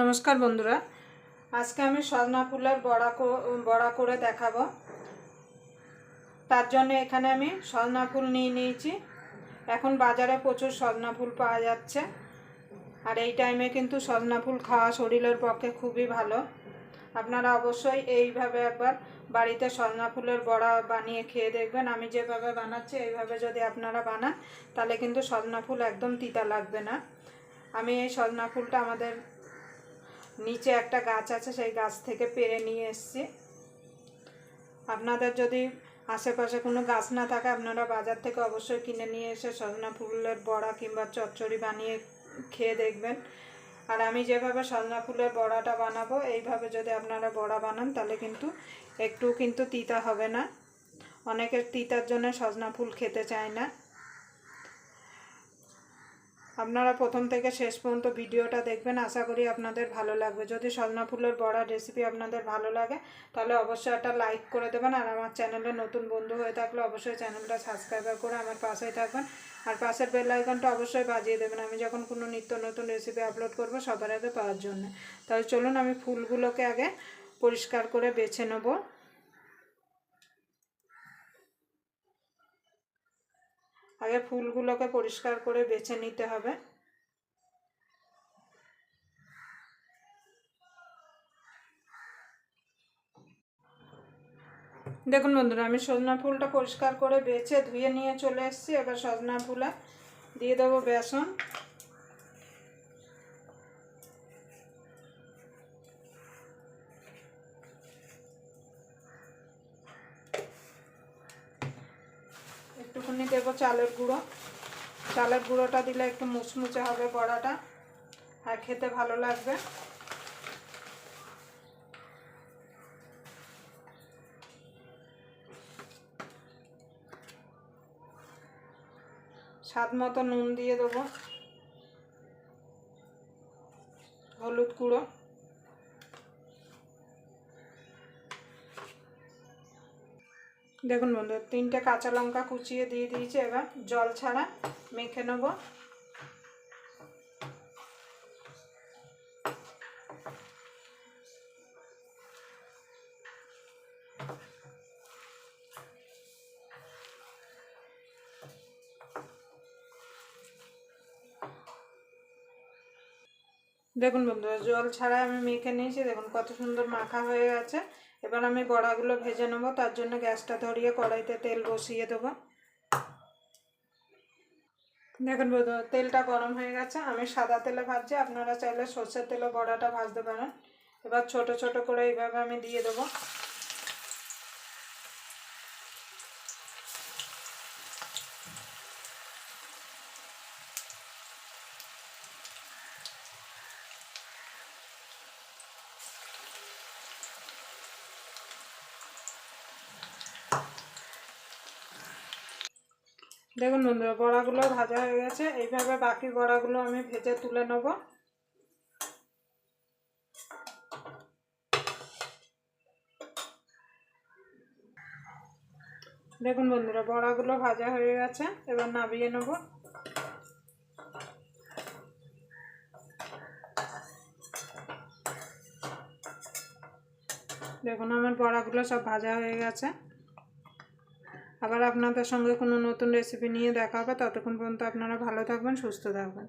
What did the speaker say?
নমস্কার বন্ধুরা, আজকে আমি সজনা ফুলের বড়া করে দেখাবো। তার জন্য এখানে আমি সজনা ফুল নিয়েছি। এখন বাজারে প্রচুর সজনা ফুল পাওয়া যাচ্ছে, আর এই টাইমে কিন্তু সজনা ফুল খাওয়া শরীরের পক্ষে খুবই ভালো। আপনারা অবশ্যই এইভাবে একবার বাড়িতে সজনা ফুলের বড়া বানিয়ে খেয়ে দেখবেন। আমি যেভাবে বানাচ্ছি এইভাবে যদি আপনারা বানান তাহলে কিন্তু সজনা ফুল একদম তিতা লাগবে না। আমি এই সজনা ফুলটা আমাদের নিচে একটা গাছ আছে, সেই গাছ থেকে পেড়ে নিয়ে এসেছি। আপনাদের যদি আশেপাশে কোনো গাছ না থাকে আপনারা বাজার থেকে অবশ্যই কিনে নিয়ে এসে সজনা ফুলের বড়া কিংবা চচ্চড়ি বানিয়ে খেয়ে দেখবেন। আর আমি যেভাবে সজনা ফুলের বড়াটা বানাবো এইভাবে যদি আপনারা বড়া বানান তাহলে একটু তিতা হবে না। অনেকের তিতার জন্য সজনা ফুল খেতে চায় না। আপনারা প্রথম থেকে শেষ পর্যন্ত ভিডিওটা দেখবেন, আশা করি আপনাদের ভালো লাগবে। যদি সজনা ফুলের বড়া রেসিপি আপনাদের ভালো লাগে তাহলে অবশ্যই একটা লাইক করে দেবেন। আর আমার চ্যানেলে নতুন বন্ধু হয়ে থাকলে অবশ্যই চ্যানেলটা সাবস্ক্রাইব করে আমার পাশেই থাকবেন, আর পাশের বেল আইকনটা অবশ্যই বাজিয়ে দেবেন আমি যখন কোনো নিত্য নতুন রেসিপি আপলোড করব সবার আগে পাওয়ার জন্য। তাহলে চলুন আমি ফুলগুলোকে আগে পরিষ্কার করে বেছে নেব। আগে ফুলগুলোকে পরিষ্কার করে বেছে নিতে হবে। দেখুন বন্ধুরা, আমি সজনা ফুলটা পরিষ্কার করে বেছে ধুয়ে নিয়ে চলে এসেছি। এবার সজনা ফুলে দিয়ে দেবো বেসন। একটুখানি দেবো চালের গুঁড়ো। চালের গুঁড়োটা দিলে একটু মুচমুচে হবে বড়াটা, আর খেতে ভালো লাগবে। স্বাদ মতো নুন দিয়ে দেবো, হলুদ গুঁড়ো, দেখুন বন্ধু 3টে কাঁচা লঙ্কা কুচিয়ে দিয়ে দিয়েছি। এবার জল ছাড়া মেখে নেব। দেখুন বন্ধুরা, জল ছাড়া আমি মেখে নিয়েছি। দেখুন কত সুন্দর মাখা হয়ে গেছে। এবার আমি বড়াগুলো ভেজে নেব। তার জন্য গ্যাসটা ধরিয়ে কড়াইতে তেল বসিয়ে দেবো। দেখুন বন্ধুরা, তেলটা গরম হয়ে গেছে। আমি সাদা তেলে ভাজছি, আপনারা চাইলে সর্ষের তেলে বড়াটা ভাজতে পারেন। এবার ছোট ছোট করে এইভাবে আমি দিয়ে দেবো। দেখুন বন্ধুরা, বড়াগুলো ভাজা হয়ে গেছে। এইভাবে বাকি বড়াগুলো আমি ভেজে তুলে নেব। দেখুন বন্ধুরা, বড়াগুলো ভাজা হয়ে গেছে। এবার নামিয়ে নেব। দেখুন আমার বড়াগুলো সব ভাজা হয়ে গেছে। আবার আপনাদের সঙ্গে কোনো নতুন রেসিপি নিয়ে দেখা হবে। ততক্ষণ পর্যন্ত আপনারা ভালো থাকবেন, সুস্থ থাকবেন।